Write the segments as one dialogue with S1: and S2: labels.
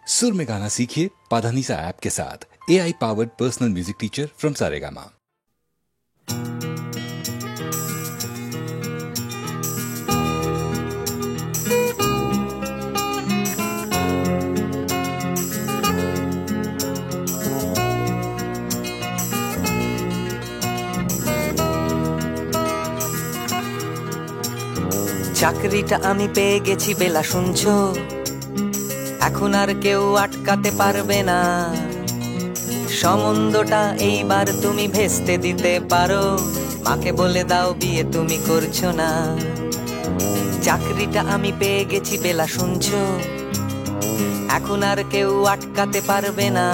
S1: सुर में गाना सीखिए पाधानीसा ऐप के साथ। AI powered personal music teacher from Saregama.
S2: চাকরিটা আমি পেয়ে গেছি বেলা শুনছো, এখন আর কেউ আটকাতে পারবে না। সম্বন্ধটা এইবার তুমি ভেস্তে দিতে পারো, মাকে বলে দাও বিয়ে তুমি করছো না। চাকরিটা আমি পেয়ে গেছি বেলা শুনছো, এখন আর কেউ আটকাতে পারবে না।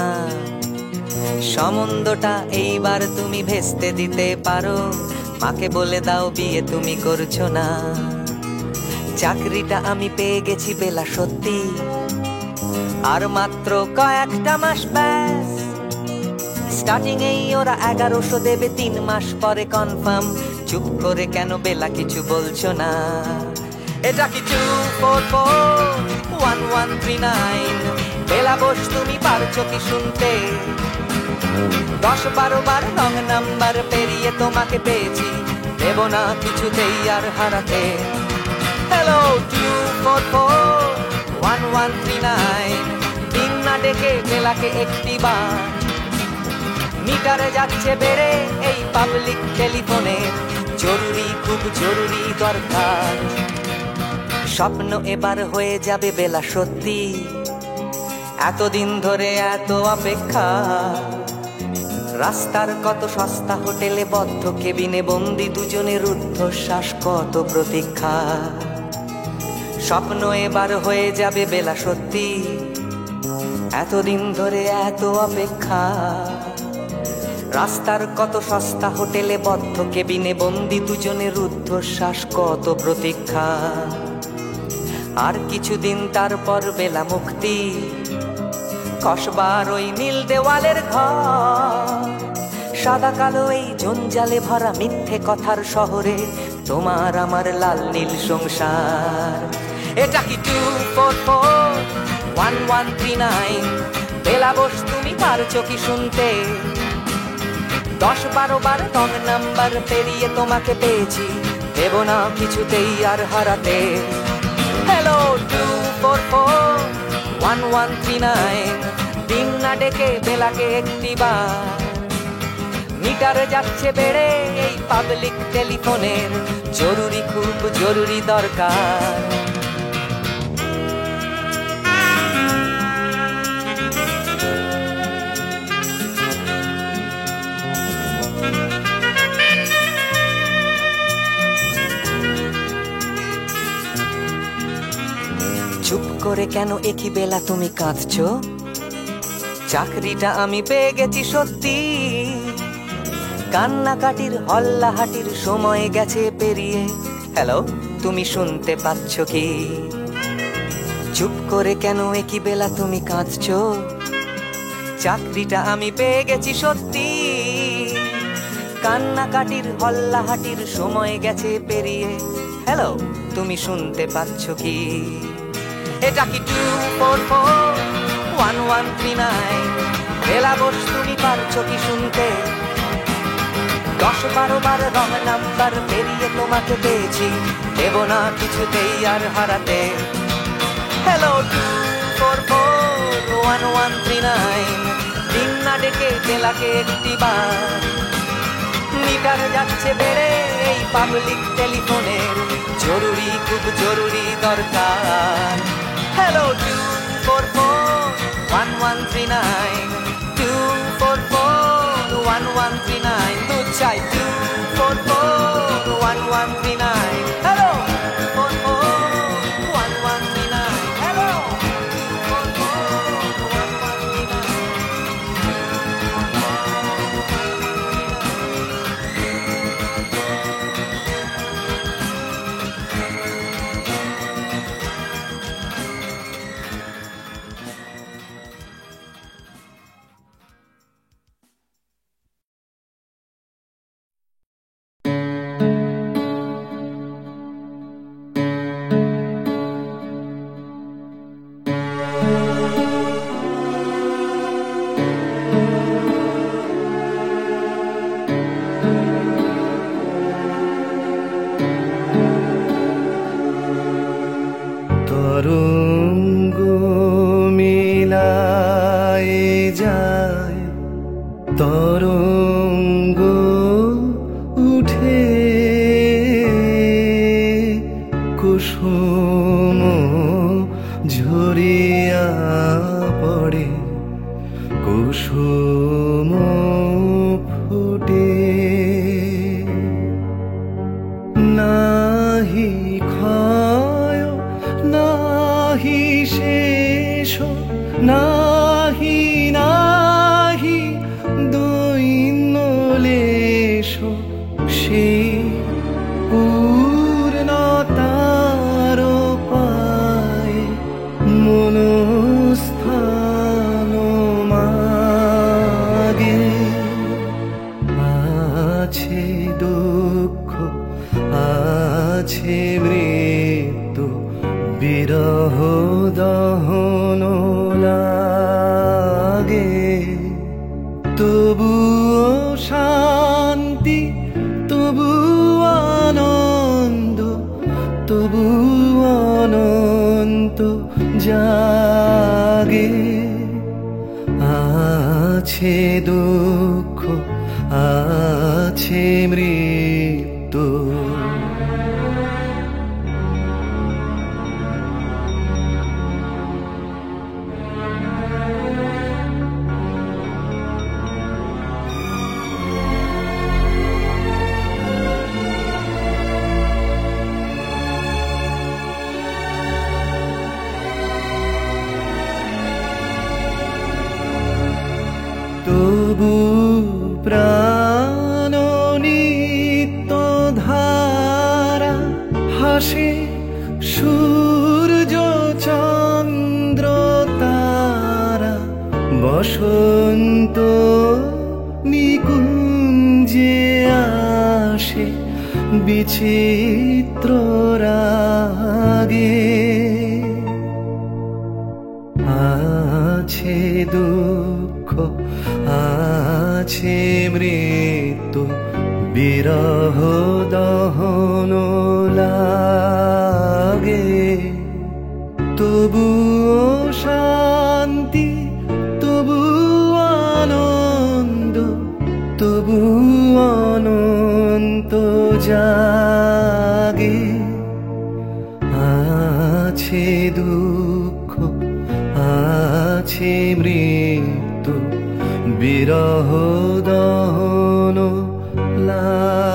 S2: সম্বন্ধটা এইবার তুমি ভেস্তে দিতে পারো, মাকে বলে দাও বিয়ে তুমি করছো না। চাকরিটা আমি পেয়ে গেছি বেলা সত্যি, আর মাত্র কয়েকটা মাস ব্যাস। স্টার্টিং এই ওরা 1100 দেবে, 3 মাস পরে কনফার্ম। চুপ করে কেন বেলা কিছু বলছো না? এটা কি 2441139? বেলা বস তুমি পারছো কি শুনতে? 10-12 বার রং নাম্বার পেরিয়ে তোমাকে পেয়েছি, দেব না কিছুতেই আর হারাতে। হ্যালো 2441139, দিন না ডেকে বেলাকে একটিবার। মিটারে যাচ্ছে বেড়ে এই পাবলিক টেলিফোনে, জরুরি খুব জরুরি দরকার। স্বপ্ন এবার হয়ে যাবে বেলা সত্যি, এতদিন ধরে এত অপেক্ষা। রাস্তার কত সস্তা হোটেলে বদ্ধ কেবিনে বন্দি দুজনের রুদ্ধশ্বাস, কত প্রতীক্ষা। স্বপ্ন এবার হয়ে যাবে বেলা সত্যি, এতদিন ধরে এত অপেক্ষা। রাস্তার কত সস্তা হোটেলে বদ্ধ কেবিনে বন্দি দুজনের রুদ্ধশ্বাস, কত প্রতীক্ষা। আর কিছুদিন তারপর বেলা মুক্তি, কসবার ওই নীল দেওয়ালের ঘর। সাদা কালো এই জঞ্জালে ভরা মিথ্যে কথার শহরে তোমার আমার লাল নীল সংসার। এটা কি 2441139? বেলা বস তুমি পারছো কি শুনতে? 10-12 বার রং নাম্বার পেরিয়ে তোমাকে পেয়েছি, দেব না কিছুতেই আর হারাতে। হ্যালো 2441139, দিন না ডেকে বেলাকে একটিবার। মিটারে যাচ্ছে বেড়ে এই পাবলিক টেলিফোনের, জরুরি খুব জরুরি দরকার। চুপ করে কেন একই বেলা তুমি কাঁদছো? চাকরিটা আমি পেয়ে গেছি সত্যি, কান্নাকাটির হল্লাহাটির সময় গেছে পেরিয়ে। হ্যালো তুমি শুনতে পাচ্ছ কি? চুপ করে কেন একই বেলা তুমি কাঁদছো? চাকরিটা আমি পেয়ে গেছি সত্যি, কান্নাকাটির হল্লাহাটির সময় গেছে পেরিয়ে। হ্যালো তুমি শুনতে পাচ্ছ কি? এটা কি 2441139? বেলা বস তুমি পারছো কি শুনতে? 10-12 বার রং নাম্বার পেরিয়ে তোমাকে পেয়েছি, দেব না কিছুতেই আর হারাতে। হ্যালো 2441139, দিন না ডেকে বেলাকে একটিবার। মিটার যাচ্ছে বেড়ে এই পাবলিক টেলিফোনের, জরুরি খুব জরুরি দরকার। হ্যালো 2441139, 2441139, দু চাই 2441139। Hello 2441139, hello 2441139।
S3: নাহি নাহি দৈন্যলেশ সেই পূর্ণতার পায় মনস্থান মাগে। আছে দুঃখ আছে মৃত্যু বিরহ দহন লাগে, তবুও শান্তি তবু আনন্দ তবু অনন্ত জাগে। আছে দুঃখ আছে মৃত্যু। তবু প্রাণ নিত্য ধারা হাসে সূর্য চন্দ্র তারা। বসন্ত নিকুঞ্জে আসে বিচিত্র রাগে। আছে দুঃখ আছে মৃত্যু বিরহ দহন লাগে, তবুও শান্তি তবু আনন্দ তবু অনন্ত জাগে। আছে দুঃখ আছে মৃত্যু বিরহ দহন লাগে।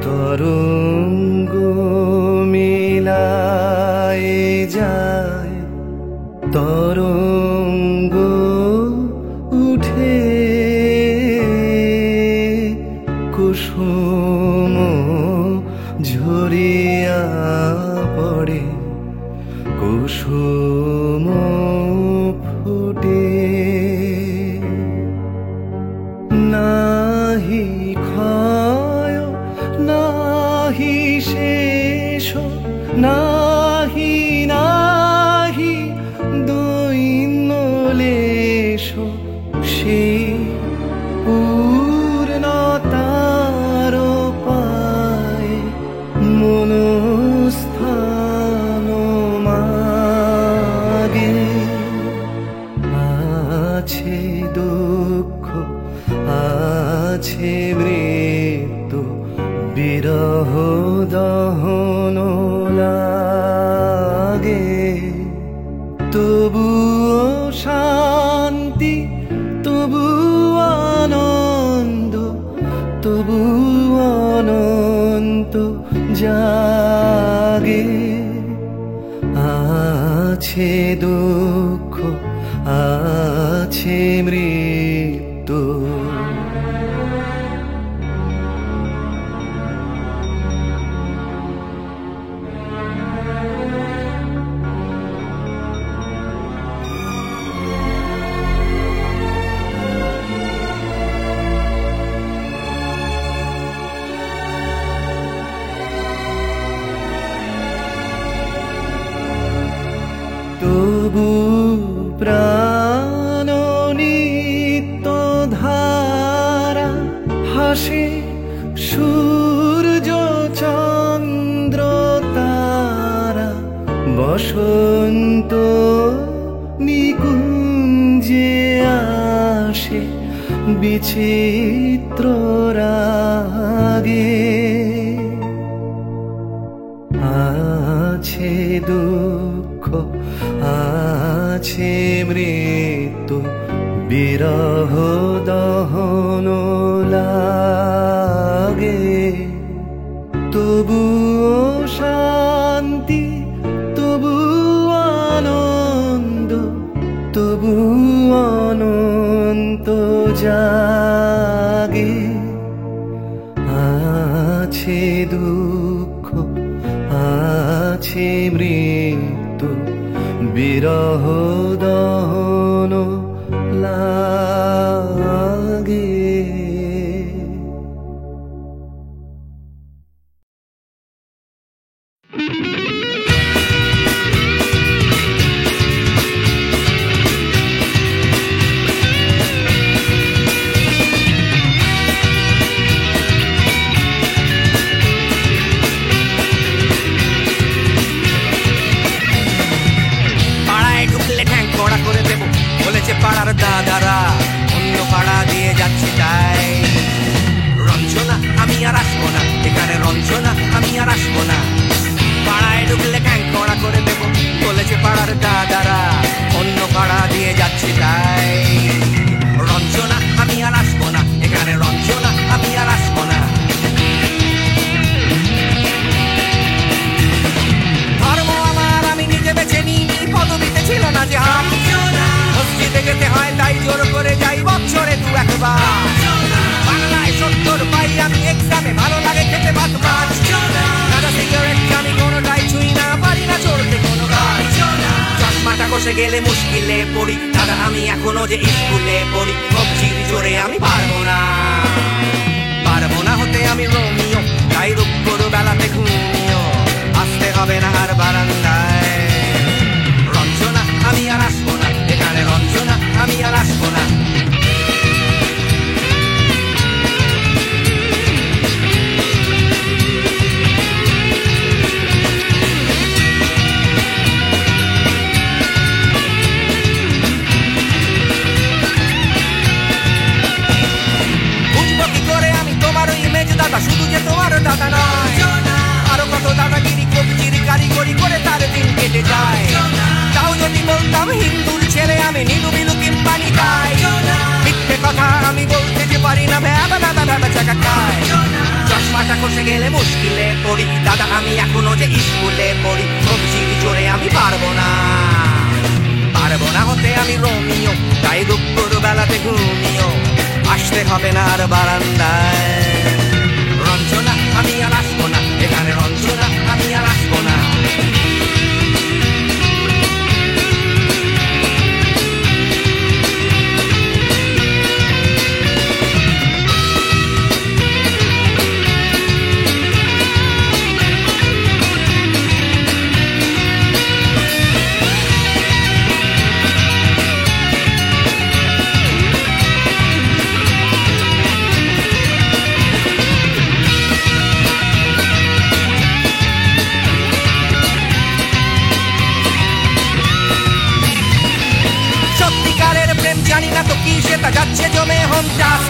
S3: তরঙ্গ মিলায় যায় তরঙ্গ উঠে কুসুম ঝরিয়া পড়ে কুসুম ফুটে। নাহি ক্ষয় নাহি শেষ নাহি নাহি দৈন্যলেশ সেই পূর্ণতার পায় মনস্থান মাগে। আছে দুঃখ আছে মৃত্যু বিরহ দহন লাগে, তবুও শান্তি তবু আনন্দ তবু অনন্ত জাগে। আছে দুঃখ আছে মৃত্যু। তবু প্রাণ নিত্য ধারা আসে বিচিত্র রাগে, আছে দুঃখ আছে মৃত্যু, বিরহ দহন লাগে, তবুও শান্তি তবু আনন্দ, তবু অনন্ত জাগে, আছে দুঃখ আছে মৃত্যু, বিরহ দহন লাগে।
S2: পাড়ার দাদারা অন্য পাড়া দিয়ে যাচ্ছি তাই, রঞ্জনা আমি আর আসবো না, এখানে রঞ্জনা আমি আর আসবো না, পাড়ায় ঢুকলে ঠ্যাংকড়া করে দেবো বলেছে পাড়ার দাদারা, অন্য পাড়া দিয়ে যাচ্ছি তাই, রঞ্জনা আমি আর আসবো না, এখানে রঞ্জনা আমি আর আসবো না। ধর্ম আমার আমি নিজে বেছে নিই, পদবিতে ছিল না যে হাত, মসজিদে যেতে হয় তাই জোর করে যাই বছরে দু একবার, বাংলায় 70 পাই আমি এক্সামে, ভালো লাগে খেতে ভাত মাছ, দাদা সিগারেট আমি কোনোটাই ছুঁই না, পারি না চড়তে কোনো গাছ, চশমাটা কষে গেলে মুশকিলে পড়ি, দাদা আমি এখনো যে স্কুলে পড়ি, কবজির জোরে আমি পারবো না, পারবো না হতে আমি রোমিও, তাই রূপপুর বেলাতে ঘুমিও, আসতে হবে না আর বারান্দায়, রঞ্জনা আমি আর আসবো না, এখানে রঞ্জনা আমি আর আসবো না। বুঝবো কি করে আমি তোমার ওই ইমেজ দাদা, শুধু যে তোমার দাদা নয়, আরো কত দাদাগিরি কবজির কারিগরি করে তার দিন কেটে যায়, তাও যদি বলতাম হিন্দুর ছেলে আমি নীলু কিংবা নিতাই, মিথ্যে কথা আমি বলতে যে পারি না, ভ্যাবা দাদা ভ্যাবা চাকা খায়, চশমাটা কষে গেলে মুশকিলে পড়ি, দাদা আমি এখনো যে স্কুলে পড়ি, কবজির জোরে আমি পারবো না, পারবো না হতে আমি রোমিও, তাই দুপুর বেলাতে ঘুমিও, আসতে হবে না আর বারান্দায়, রঞ্জনা আমি আর আসবো না, এখানে রঞ্জনা আমি আর আসবো না। জানি না তো কি সেটা যাচ্ছে জমে হমটাস,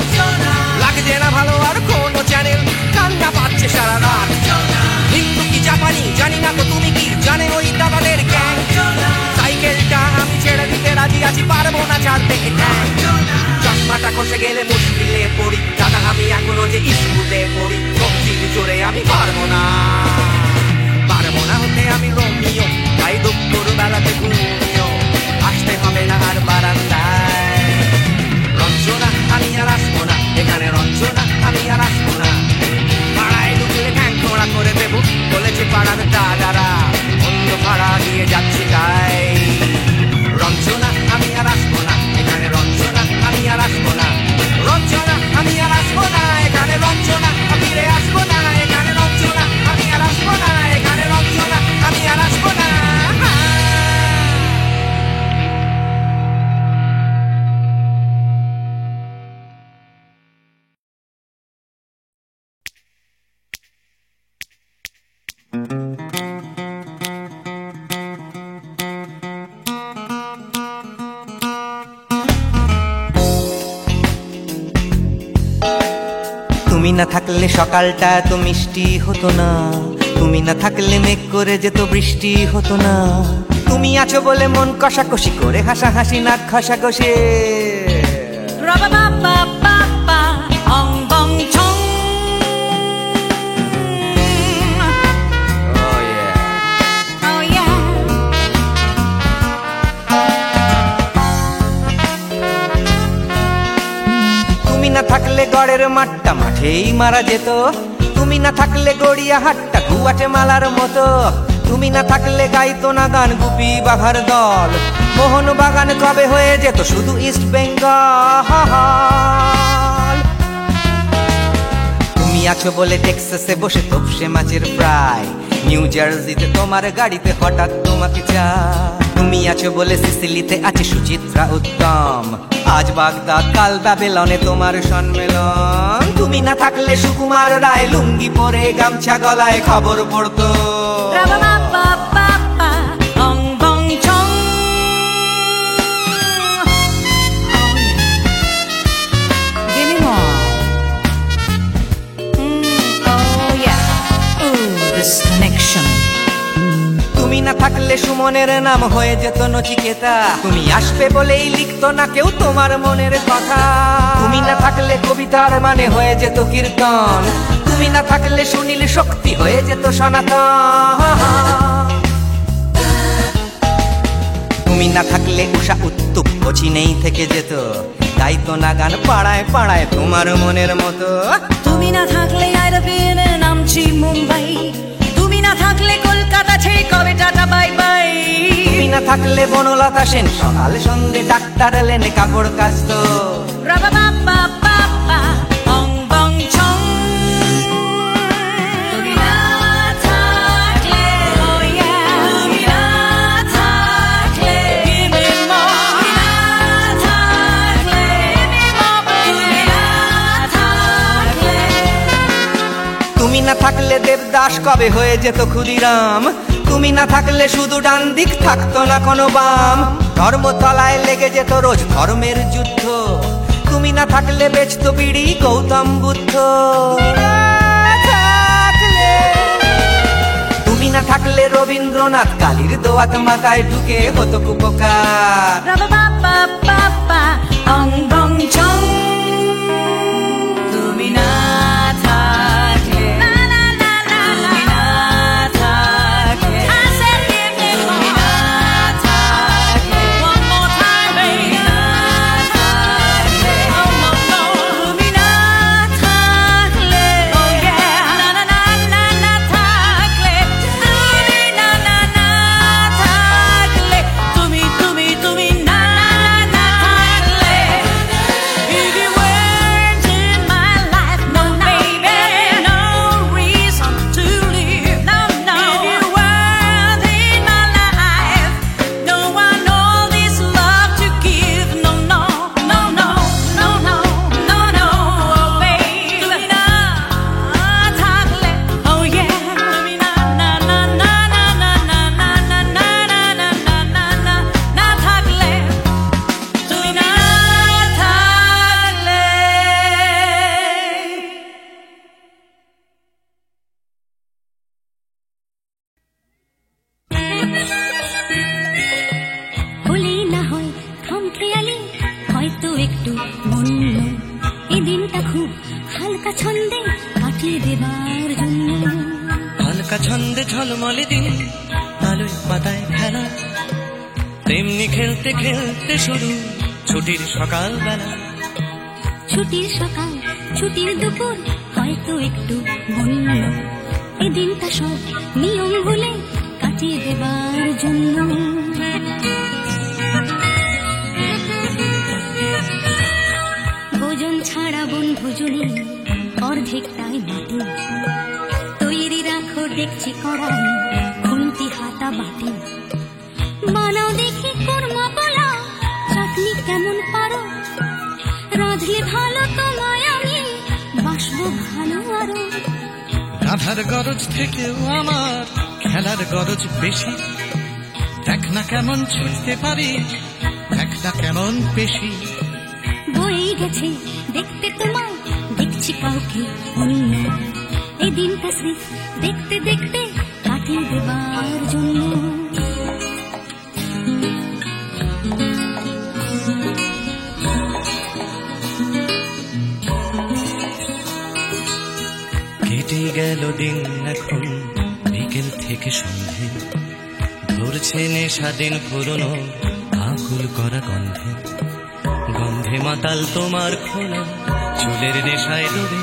S2: লাগছে না ভালো আর কোনো চ্যানেল, কান্না পাচ্ছে সারা রাত, হিন্দু কি জাপানি জানি না তো তুমি কি জানে ওই দাদাদের গ্যাং, সাইকেলটা আমি ছেড়ে দিতে রাজি আছি, পারবো না ছাড়তে ঠ্যাং, চশমাটা খসে গেলে মুশকিলে পড়ি, দাদা আমি এখনো যে স্কুলে পড়ি, কবজির জোরে আমি পারবো না, পারবো না হতে আমি রোমিও, তাই দুপুর বেলাতে ঘুমিও, আসতে হবে না আর বারান্দায়, রঞ্জনা আমি আর আসবো না, এখানে রঞ্জনা আমি আর আসবো না, পাড়ায় ঢুকলে ঠ্যাংকড়া করে দেবো বলেছে পাড়ার দাদারা, অন্য পাড়া দিয়ে যাচ্ছি তাই, রঞ্জনা আমি আর আসবো না, এখানে রঞ্জনা আমি আর আসবো না, রঞ্জনা আমি আর আসবো না, এখানে রঞ্জনা ফিরে আসবো না, এখানে রঞ্জনা আমি আর আসবো না, এখানে রঞ্জনা আমি আর আসবো না। তুমি না থাকলে সকালটা এত মিষ্টি হতো না, তুমি না থাকলে মেঘ করে যেত বৃষ্টি হতো না। তুমি আছো বলে মন কষাকষি করে হাসাহাসি নাক ঘষাঘষি। তুমি না থাকলে গড়ের মাঠটা মাঠেই মারা যেত, তুমি না থাকলে গড়িয়া হাটটা গুয়াটে মালার মতো। তুমি না থাকলে গাইতো না গান গুপি বাঘার দল, মোহন বাগান কবে হয়ে যেত শুধু ইস্ট বেঙ্গল। তুমি আছো বলে টেক্সাসে বসে তপসে মাছের ফ্রাই, নিউ জার্সিতে তোমার গাড়িতে হঠাৎ তোমাকে চাই। তুমি আছো বলে সিসিলিতে আছে সুচিত্রা উত্তম, আজ বাগদাদ কাল ব্যাবিলনে তোমার সম্মেলন। তুমি না থাকলে সুকুমার রায় লুঙ্গি পরে গামছা গলায় খবর পড়তো। তুমি না থাকলে সুমনের নাম হয়ে যেত নচিকেতা, তুমি আসবে বলেই লিখতো না কেউ তোমার মনের কথা। তুমি না থাকলে কবিতার মানে হয়ে যেত কীর্তন, তুমি না থাকলে সুনীল শক্তি হয়ে যেত সনাতন। তুমি না থাকলে উষা উত্তুপ কোচিনেই থেকে যেত, গাইতো না গান পাড়ায় পাড়ায় তোমার মনের মতো।
S4: তুমি না থাকলে আইরবিনে নামছি মুম্বাই, তুমি না থাকলে কলকাতা ছেড়ে কবে টাটা বাই বাই।
S2: তুমি না থাকলে বনলতা সেন সকাল সন্ধে ডাক্তার লেনে কাপড় কাচতো। তুমি না থাকলে দেবদাস কবে হয়ে যেত ক্ষুদিরাম, তুমি না থাকলে শুধু ডান দিক থাকতো না কোনো বাম। ধর্মতলায় লেগে যেত রোজ ধর্মের যুদ্ধ, তুমি না থাকলে বেচতো বিড়ি গৌতম বুদ্ধ। তুমি না থাকলে রবীন্দ্রনাথ কালীর দোয়াত মাথায় ঢুকে হতো কুপকার।
S4: তুমি না
S3: ছন্দে ঝলমলে দিন আলোয় পাতায় খেলা, তেমনি খেলতে খেলতে শুরু ছুটির সকাল বেলা।
S5: ছুটির সকাল ছুটির দুপুর হয়তো একটু বন্য, এই দিনটা সব নিয়ম ভুলে কাটিয়ে দেবার জন্য। ভোজন ছাড়া বনভোজনে অর্ধেকটাই মাটি, তৈরি রাখো দেখছি কড়াই খুন্তি হাতা বাটি। বানাও দেখি কোরমা পোলা, চাটনি কেমন পারো, রাঁধলে ভালো তোমায় আমি বাসবো ভালো আরো।
S3: রাধার গরজ থেকেও আমার খেলার গরজ বেশি, দেখ না কেমন ছুটতে পারি, দেখ না কেমন পেশি।
S5: বই গেছে দেখতে তোমায় দেখছি দেখছি কাউকে অন্য, এই দিনটা স্রেফ দেখতে দেখতে কাটিয়ে দেবার জন্য।
S3: কেটে গেল দিন এখন বিকেল থেকে সন্ধে, ধরছে নেশা দিন পুরনো আকুল করা গন্ধে। গন্ধে মাতাল তোমার খোলা চুলের নেশায় ডোবে,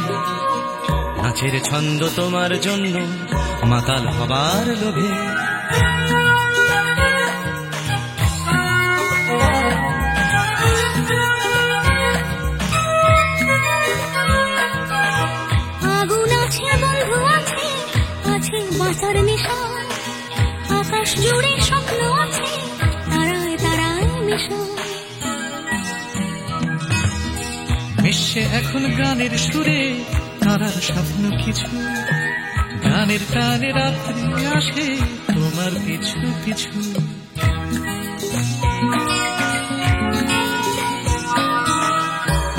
S3: নাচের ছন্দ তোমার জন্য মাতাল হবার লোভে।
S5: আগুন আছে, বন্ধু আছে, আছে বাঁচার নেশা, আকাশ জুড়ে স্বপ্ন আছে, তারায় তারায় মেশা।
S3: মিশে এখন গানের সুরে তারার স্বপ্ন কিছু, গানের টানে রাত্রি আসে তোমার পিছু পিছু।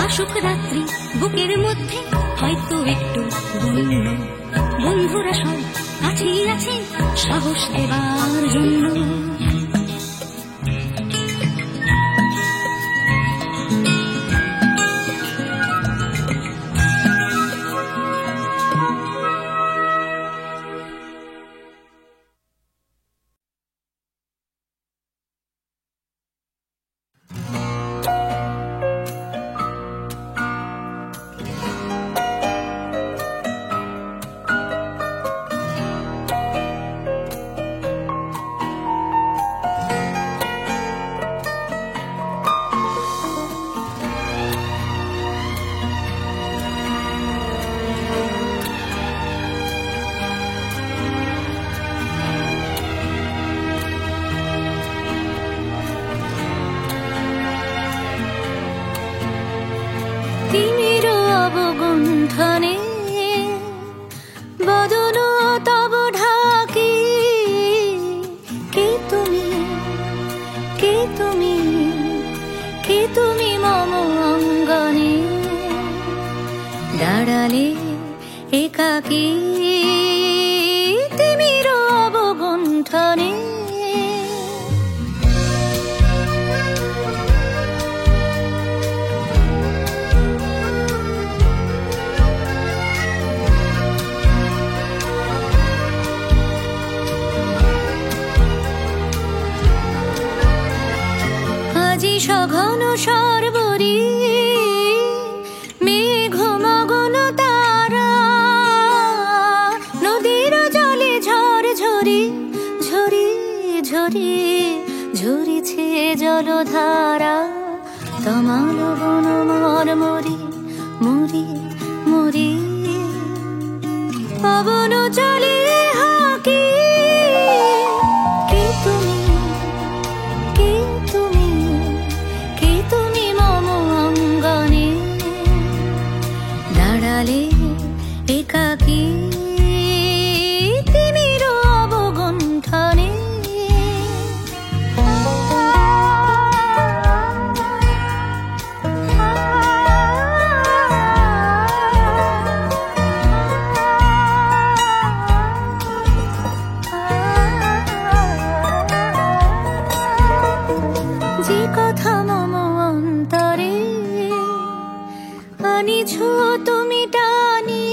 S5: আসুক রাত্রি বুকের মধ্যে হয়তো একটু বন্য, বন্ধুরা সব কাছেই আছে সাহস দেবার জন্য। তিমির অবগুণ্ঠনে বদন তব ঢাকি, কে তুমি, কে তুমি, কে তুমি মম অঙ্গনে দাঁড়ালে একাকী। তিমির অবগুণ্ঠনে সঘন সর্বরী মেঘ মগন তারা, নদীর জলে ঝড় ঝরি ঝরি ঝরি ঝরিছে জলধারা। তমাল বন মরমরি মরি মরি পবন চলে হাকি। কে তুমি, কে তুমি, কে তুমি মম অঙ্গনে দাঁড়ালে একাকী। তিমির অবগুণ্ঠনে যে কথা মম অন্তরে আনিছ তুমি টানি,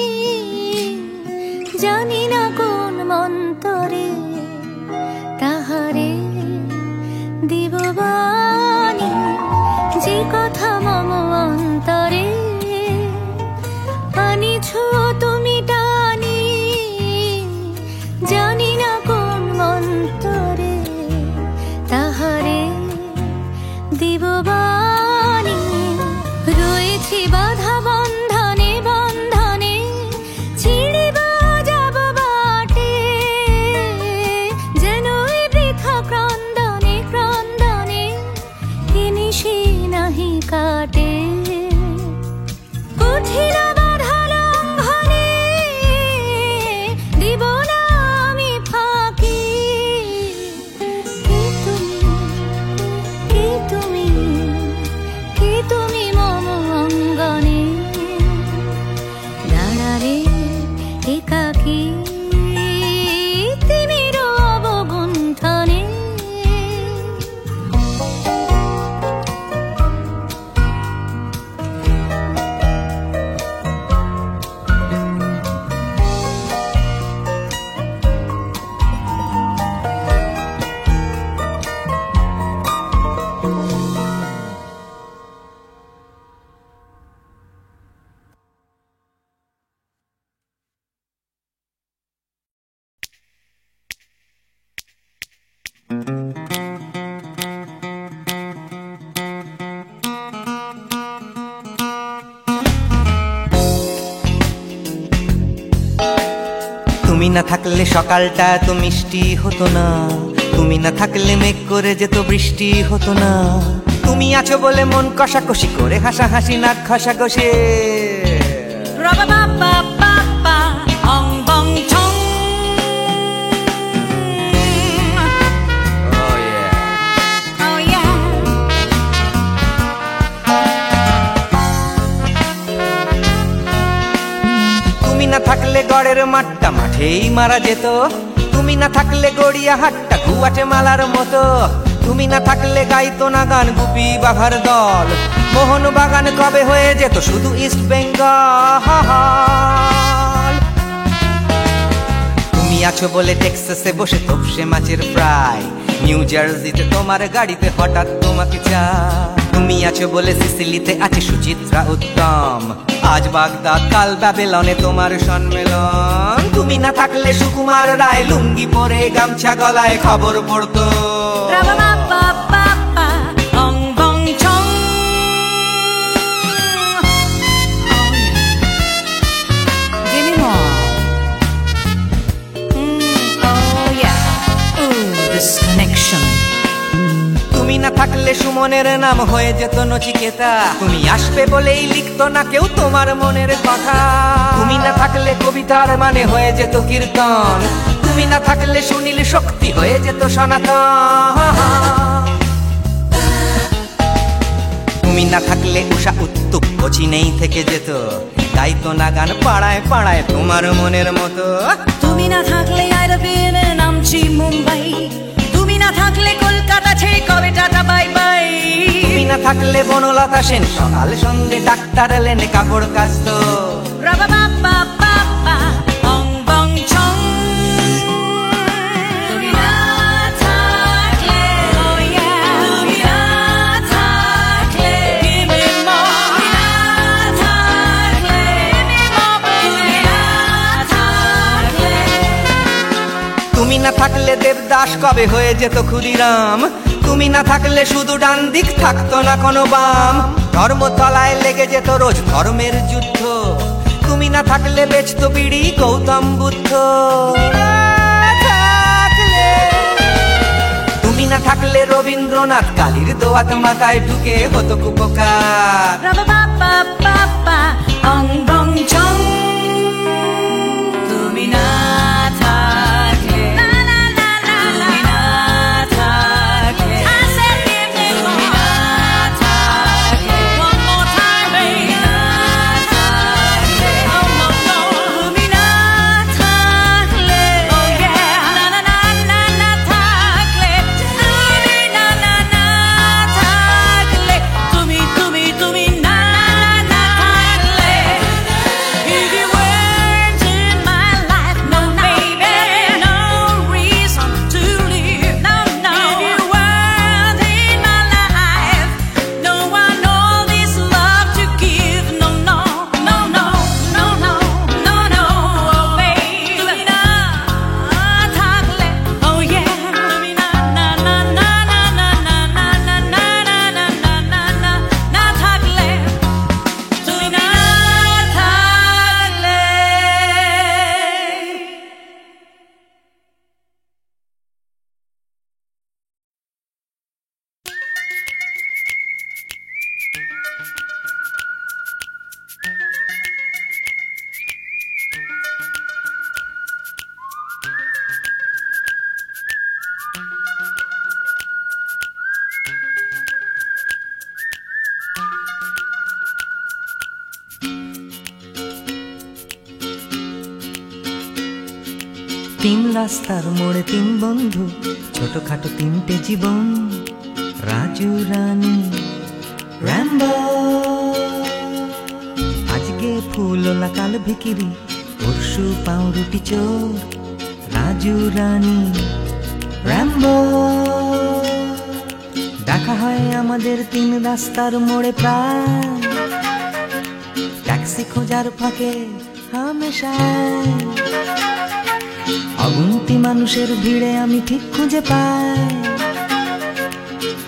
S5: জানি না কোন মন্তরে তাহারে দিব বাণী। যে কথা মম অন্তরে আনিছ তুমি টানি, জানি না কোন মন্তরে তাহারে দিব বাণী। রয়েছি বাধা বন্ধনে বন্ধনে, ছিড়িব যাব বাটে, যেন বৃথা ক্রন্দনে ক্রন্দনে
S2: তুমি না থাকলে সকালটা এত মিষ্টি হতো না, তুমি না থাকলে মেঘ করে যেত বৃষ্টি হতো না। তুমি আছো বলে মন কষাকষি করে হাসাহাসি নাক ঘষাঘষি। তুমি না থাকলে গড়ের মাঠটা মাঠেই মারা যেত, তুমি না থাকলে গড়িয়া হাটটা গুয়াটে মালার মতো। তুমি না থাকলে গাইতো না গান গুপি বাঘার দল, মোহন বাগান কবে হয়ে যেত শুধু ইস্ট বেঙ্গল। তুমি আছো বলে টেক্সাসে বসে তপসে মাছের ফ্রাই, নিউ জার্সিতে তোমার গাড়িতে হঠাৎ তোমাকে চাই। তুমি আছো বলে সিসিলিতে আছে সুচিত্রা উত্তম, আজ বাগদাদ কাল ব্যাবিলনে তোমার সম্মেলন। তুমি না থাকলে সুকুমার রায় লুঙ্গি পরে গামছা গলায় খবর পড়তো। তুমি না থাকলে সুমনের নাম হয়ে যেত নচিকেতা, তুমি আসবে বলেই লিখতো না কেউ তোমার মনের কথা। তুমি না থাকলে কবিতার মানে হয়ে যেত কীর্তন, তুমি না থাকলে সুনীল শক্তি হয়ে যেত সনাতন। তুমি না থাকলে উষা উত্তুপ কোচিনেই থেকে যেত, গাইতো না গান পাড়ায় পাড়ায় তোমার মনের মতো।
S4: তুমি না থাকলে আইরবিনে নামছি মুম্বাই, তুমি না থাকলে কলকাতা ছেড়ে কবে টাটা বাই বাই।
S2: তুমি না থাকলে বনলতা সেন সকাল সন্ধ্যে ডাক্তার লেনে কাপড় কাচতো। তুমি না থাকলে দেবদাস কবে হয়ে যেত ক্ষুদিরাম, তুমি না থাকলে শুধু ডান দিক থাকতো না কোনো বাম। ধর্মতলায় লেগে যেত রোজ ধর্মের যুদ্ধ, তুমি না থাকলে বেচতো বিড়ি গৌতম বুদ্ধ। তুমি না থাকলে রবীন্দ্রনাথ কালীর দোয়াত মাথায় ঢুকে হতো কুপকার।
S4: তুমি না
S2: তিন রাস্তার মোড়ে তিন বন্ধু, ছোটখাটো তিনটে জীবন, রাজু রানী র্যাম্বো। আজকে ফুলওলা কাল ভিকিরি, পরশু পাউরুটি চোর, রাজু রানী র্যাম্বো। দেখা হয় আমাদের তিন রাস্তার মোড়ে প্রায়, ট্যাক্সি খোঁজার ফাঁকে হামেশায়। অগুন্তি মানুষের ভিড়ে আমি ঠিক খুঁজে পাই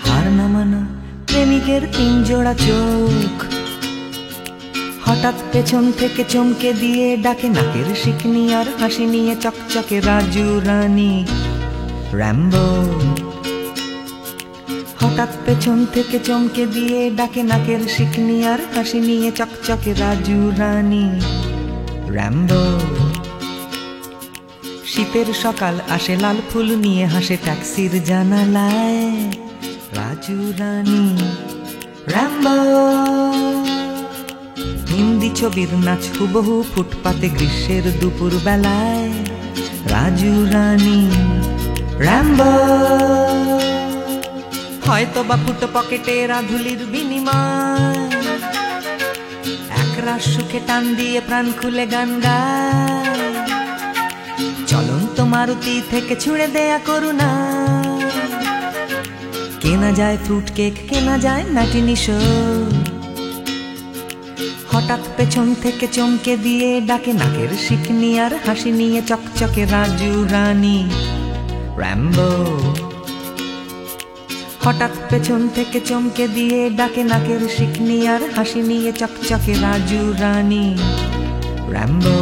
S2: হার না মানা প্রেমিকের তিন জোড়া চোখ। হঠাৎ পেছন থেকে চমকে দিয়ে ডাকে নাকের শিকনি আর হাসি নিয়ে চকচকে রাজু রানী র্যাম্বো। হঠাৎ পেছন থেকে চমকে দিয়ে ডাকে নাকের শিকনি আর হাসি নিয়ে চকচকে রাজু রানী র্যাম্বো। শীতের সকাল আসে লাল ফুল নিয়ে হাসে ট্যাক্সির জানালায় রাজু রানী র্যাম্বো। হিন্দি ছবির নাচ হুবহু ফুটপাতে গ্রীষ্মের দুপুর বেলায় রাজু রানী র্যাম্বো। হয়তো বা ফুটো পকেটে রাধুলির বিনিময় এক রাত সুখে টান দিয়ে প্রাণ খুলে গান গায়। চলন্ত মারুতি থেকে ছুঁড়ে দেয়া করুণা কেনা যায় ফ্রুট কেক কেনা যায় নাটিনি শো। হঠাৎ পেছন থেকে চমকে দিয়ে ডাকে নাকের শিকনি আর হাসি নিয়ে চকচকে রাজু রানী র্যাম্বো। হঠাৎ পেছন থেকে চমকে দিয়ে ডাকে নাকের শিকনি আর হাসি নিয়ে চকচকে রাজু রানী র্যাম্বো।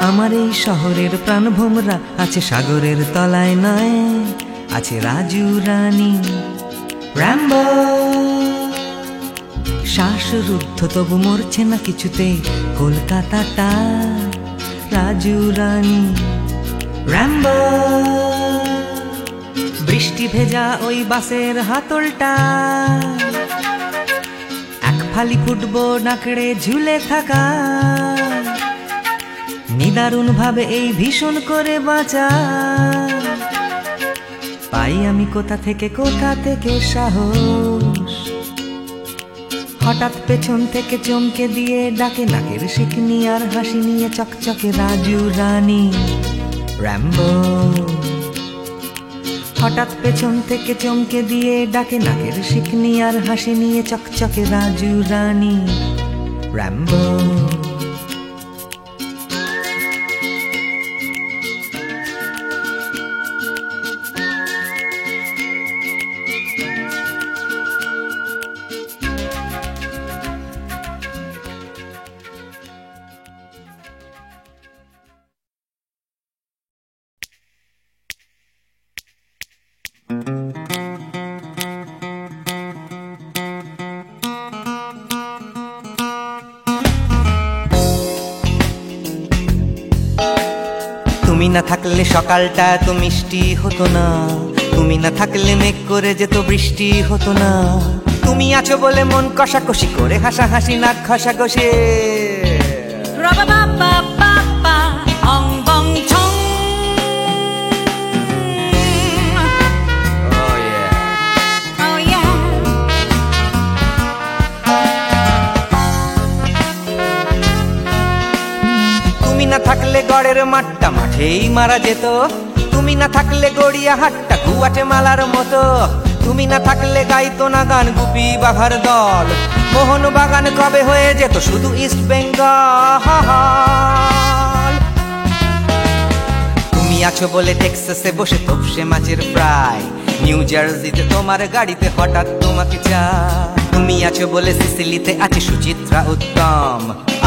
S2: আমার এই শহরের প্রাণভোমরা আছে সাগরের তলায় নয়, আছে রাজু রানী র্যাম্বো। শ্বাসরুদ্ধ তবু মরছে না কিছুতেই কলকাতাটা রাজু রানী র্যাম্বো। বৃষ্টি ভেজা ওই বাসের হাতলটা এক ফালি ফুটবল নাকড়ে ঝুলে থাকা নিদারুণ ভাবে এই ভীষণ করে বাঁচা। পাই আমি কোথা থেকে সাহস। হঠাৎ পেছন থেকে চমকে দিয়ে ডাকে নাকের শিকনি আর হাসি নিয়ে চকচকে রাজু রানী র্যাম্বো। হঠাৎ পেছন থেকে চমকে দিয়ে ডাকে নাকের শিকনি আর হাসি নিয়ে চকচকে রাজু রানী র্যাম্বো। তুমি না থাকলে সকালটা তো মিষ্টি হতো না, তুমি না থাকলে মেঘ করে যেত বৃষ্টি হতো না। তুমি আছো বলে মন কষাকষি করে হাসাহাসি নাক ঘষাঘষি। তুমি না থাকলে গড়ের মাঠটা মাঠেই মারা যেত, তুমি না থাকলে গড়িয়া হাটটা গুয়াটে মালার মতো। তুমি না থাকলে গাইতো না গান গুপি বাঘার দল, মোহন বাগান কবে হয়ে যেত শুধু ইস্ট বেঙ্গল। তুমি আছো বলে টেক্সাসে বসে তপসে মাছের ফ্রাই, নিউ জার্সিতে তোমার গাড়িতে হঠাৎ তোমাকে চাই। তুমি আছো বলে সিসিলিতে আছে সুচিত্রা উত্তম,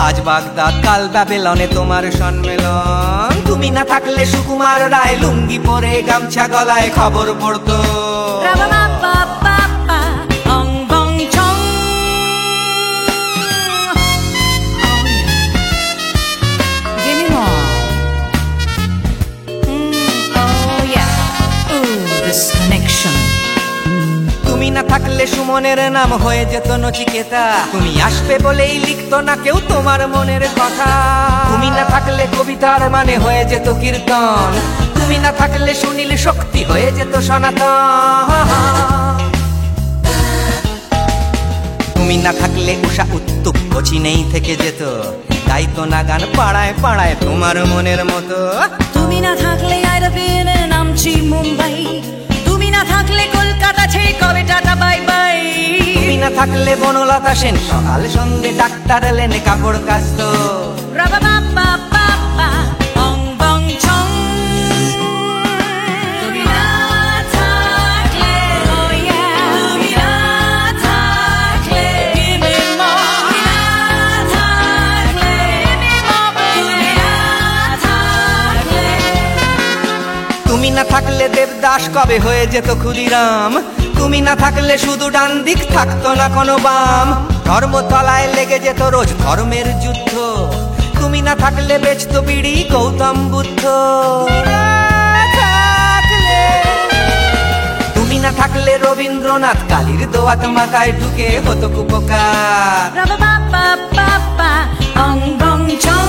S2: আজ বাগদাদ কাল ব্যাবিলনে তোমার সম্মেলন। তুমি না থাকলে সুকুমার রায় লুঙ্গি পরে গামছা গলায় খবর পড়তো। তুমি না থাকলে সুমনের নাম হয়ে যেত নচিকেতা, তুমি আসবে বলেই লিখতো না কেউ তোমার মনের কথা। তুমি না থাকলে কবিতার মানে হয়ে যেত কীর্তন, তুমি না থাকলে সুনীল শক্তি হয়ে যেত সনাতন। তুমি না থাকলে উষা উত্তুপ চিনেই থেকে যেত, গাইতো না গান পাড়ায় পাড়ায় তোমার মনের মতো।
S4: তুমি না থাকলে নামছি মুম্বাই, তুমি না থাকলে কলকাতা
S2: থাকলে বনলতা সেন সকাল সন্ধে ডাক্তার এলেন কাপড় কাচতো।
S4: রাবা বাবা বাবা বং বং ছং। তুমি না থাকলে তুমি না থাকলে তুমি না থাকলে তুমি না থাকলে।
S2: তুমি না থাকলে দেবদাস কবে হয়ে যেত ক্ষুদিরাম। তুমি না থাকলে শুধু ডান দিক থাকতো না কোনো বাম। ধর্মতলায় লেগে যেত রোজ ধর্মের যুদ্ধ। তুমি না থাকলে বেচতো বিড়ি গৌতম বুদ্ধ। তুমি না থাকলে রবীন্দ্রনাথ কালির দোয়াত মাথায় ঢুকে হতো কুপকার।
S4: রাবা বাবা বাবা বং বং ছং।